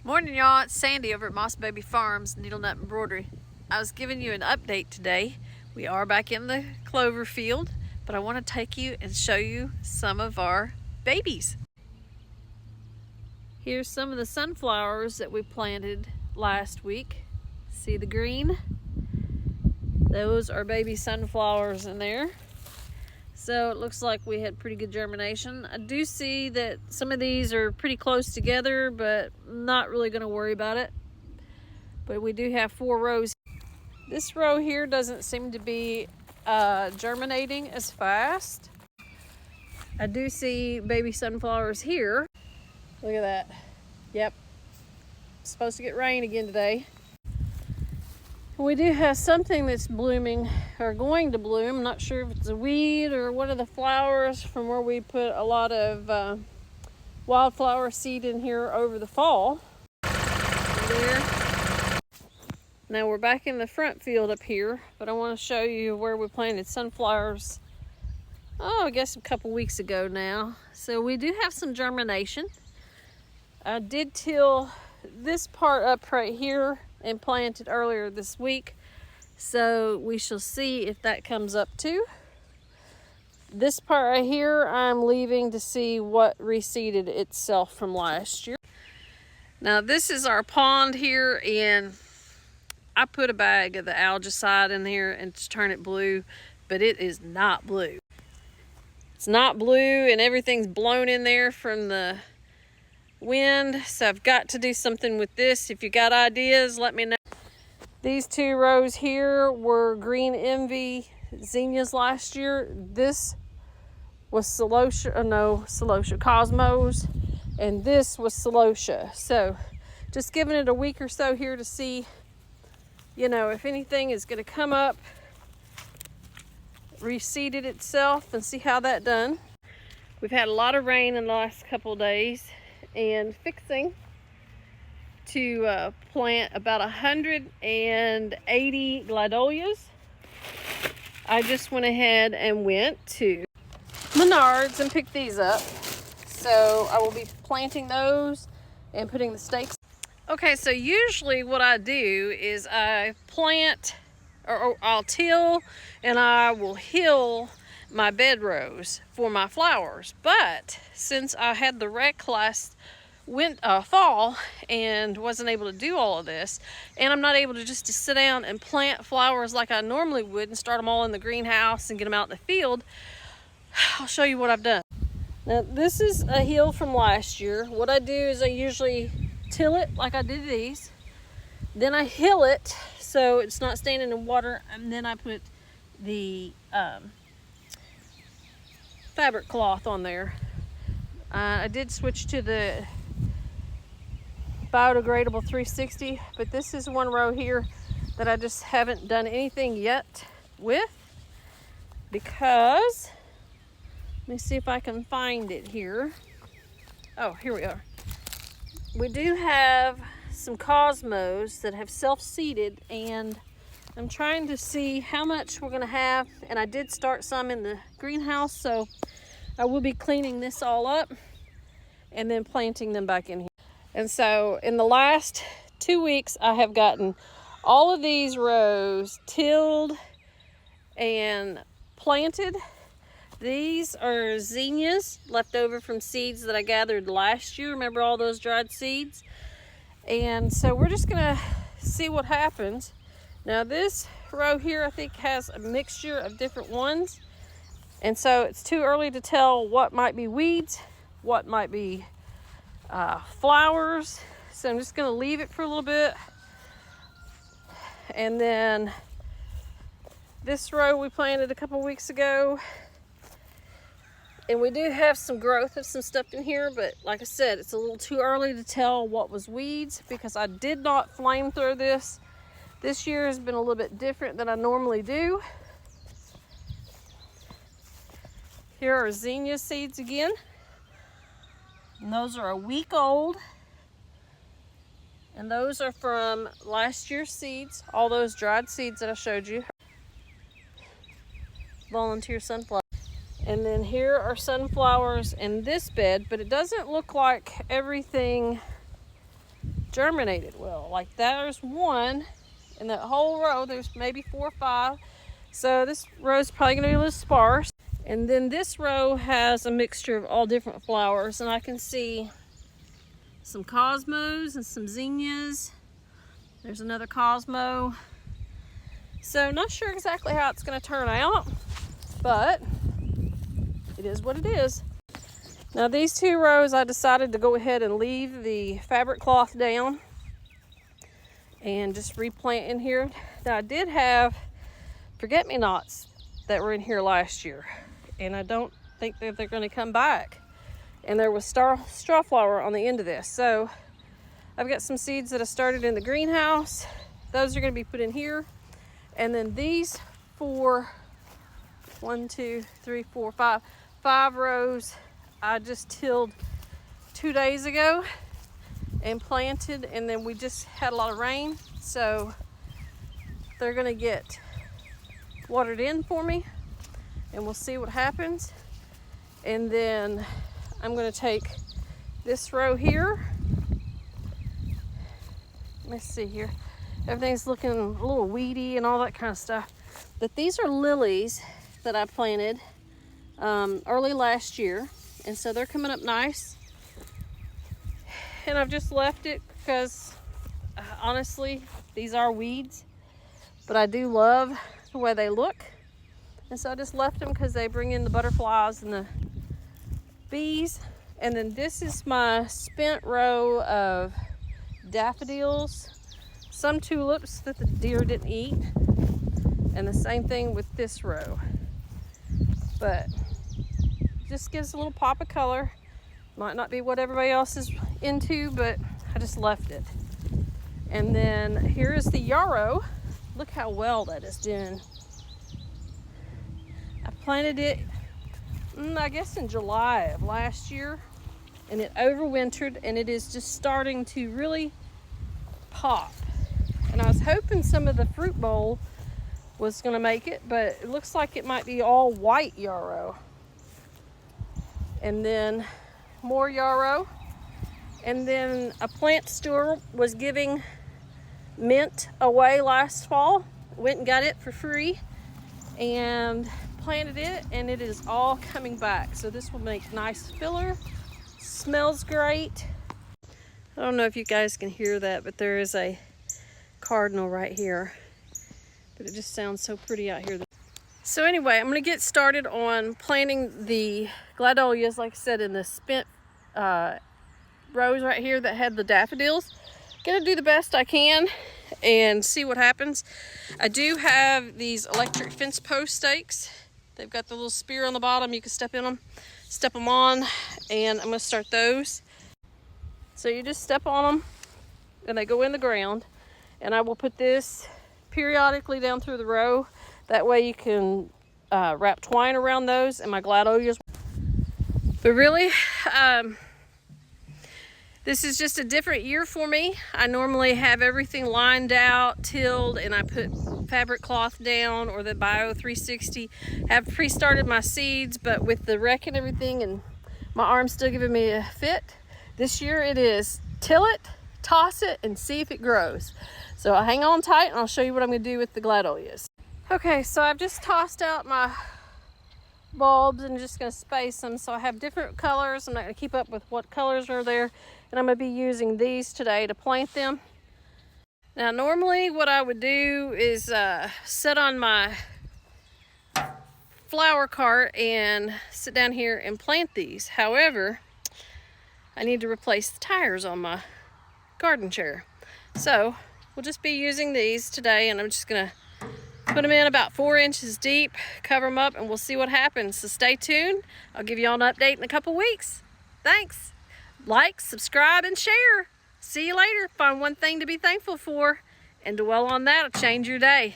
Morning, y'all. It's Sandy over at Moss Baby Farms, Needle Nut Embroidery. I was giving you an update today. We are back in the clover field, but I want to take you and show you some of our babies. Here's some of the sunflowers that we planted last week. See the green? Those are baby sunflowers in there. So it looks like we had pretty good germination. I do see that some of these are pretty close together, but not really going to worry about it. But we do have 4 rows. This row here doesn't seem to be germinating as fast. I do see baby sunflowers here. Look at that. Yep. Supposed to get rain again today. We do have something that's blooming or going to bloom. I'm not sure if it's a weed or one of the flowers from where we put a lot of wildflower seed in here over the fall. There. Now we're back in the front field up here, but I want to show you where we planted sunflowers, I guess a couple weeks ago now. So we do have some germination. I did till this part up right here and planted earlier this week, so we shall see if that comes up too. This part right here I'm leaving to see what reseeded itself from last year. Now this is our pond here, and I put a bag of the algicide in here and to turn it blue, but it is not blue. It's not blue, and everything's blown in there from the wind, so I've got to do something with this. If you got ideas, let me know. These 2 rows here were Green Envy zinnias last year. This was Cosmos, and this was Celosia. So just giving it a week or so here to see, if anything is going to come up, reseeded itself, and see how that done. We've had a lot of rain in the last couple of days, and fixing to plant about 180 gladolias. I just went ahead and went to Menards and picked these up. So I will be planting those and putting the stakes. Okay, so usually what I do is I plant, or I'll till, and I will hill my bed rows for my flowers. But since I had the wreck last fall and wasn't able to do all of this, and I'm not able to just sit down and plant flowers like I normally would and start them all in the greenhouse and get them out in the field, I'll show you what I've done. Now this is a hill from last year. What I do is I usually till it like I did these, then I hill it so it's not standing in water, and then I put the fabric cloth on there. I did switch to the biodegradable 360, but this is one row here that I just haven't done anything yet with, because let me see if I can find it here. Oh, here we are. We do have some Cosmos that have self-seeded, and I'm trying to see how much we're going to have, and I did start some in the greenhouse, so I will be cleaning this all up and then planting them back in here. And so in the last 2 weeks, I have gotten all of these rows tilled and planted. These are zinnias left over from seeds that I gathered last year. Remember all those dried seeds? And so we're just gonna see what happens. Now this row here I think has a mixture of different ones. And so it's too early to tell what might be weeds, what might be flowers. So I'm just gonna leave it for a little bit. And then this row we planted a couple weeks ago. And we do have some growth of some stuff in here, but like I said, it's a little too early to tell what was weeds because I did not flame throw this. This year has been a little bit different than I normally do. Here are zinnia seeds again. And those are a week old. And those are from last year's seeds, all those dried seeds that I showed you. Volunteer sunflower. And then here are sunflowers in this bed, but it doesn't look like everything germinated well. Like there's one in that whole row. There's maybe 4 or 5. So this row is probably going to be a little sparse. And then this row has a mixture of all different flowers. And I can see some cosmos and some zinnias. There's another cosmo. So not sure exactly how it's going to turn out, but it is what it is. Now these 2 rows, I decided to go ahead and leave the fabric cloth down and just replant in here. Now I did have forget-me-nots that were in here last year, and I don't think that they're going to come back. And there was straw flower on the end of this. So I've got some seeds that I started in the greenhouse. Those are going to be put in here. And then these 4, 1, 2, 3, 4, 5 rows I just tilled 2 days ago and planted, and then we just had a lot of rain, so they're going to get watered in for me, and we'll see what happens. And then I'm going to take this row here. Let's see here. Everything's looking a little weedy and all that kind of stuff. But these are lilies that I planted early last year. And so they're coming up nice. And I've just left it because honestly, these are weeds. But I do love the way they look. And so I just left them because they bring in the butterflies and the bees. And then this is my spent row of daffodils. Some tulips that the deer didn't eat. And the same thing with this row. But just gives a little pop of color. Might not be what everybody else is into, but I just left it. And then here is the yarrow. Look how well that is doing. I planted it, I guess in July of last year, and it overwintered, and it is just starting to really pop. And I was hoping some of the fruit bowl was going to make it, but it looks like it might be all white yarrow. And then more yarrow. And then a plant store was giving mint away last fall. Went and got it for free and planted it, and it is all coming back. So this will make nice filler. Smells great. I don't know if you guys can hear that, but there is a cardinal right here. But it just sounds so pretty out here. So anyway, I'm going to get started on planting the gladolias, like I said, in the spent rows right here that had the daffodils. Gonna do the best I can and see what happens. I do have these electric fence post stakes. They've got the little spear on the bottom. You can step in them, step them on, and I'm gonna start those. So you just step on them and they go in the ground, and I will put this periodically down through the row. That way you can wrap twine around those and my gladolias. But really, this is just a different year for me. I normally have everything lined out, tilled, and I put fabric cloth down, or the Bio 360. Have pre-started my seeds, but with the wreck and everything and my arm's still giving me a fit, this year it is till it, toss it, and see if it grows. So I'll hang on tight and I'll show you what I'm going to do with the gladolias. Okay, so I've just tossed out my bulbs and just going to space them. So I have different colors. I'm not going to keep up with what colors are there. And I'm going to be using these today to plant them. Now normally what I would do is sit on my flower cart and sit down here and plant these. However, I need to replace the tires on my garden chair. So we'll just be using these today, and I'm just going to put them in about 4 inches deep, cover them up, and we'll see what happens. So stay tuned. I'll give you all an update in a couple weeks. Thanks. Like, subscribe, and share. See you later. Find one thing to be thankful for and dwell on that. It'll change your day.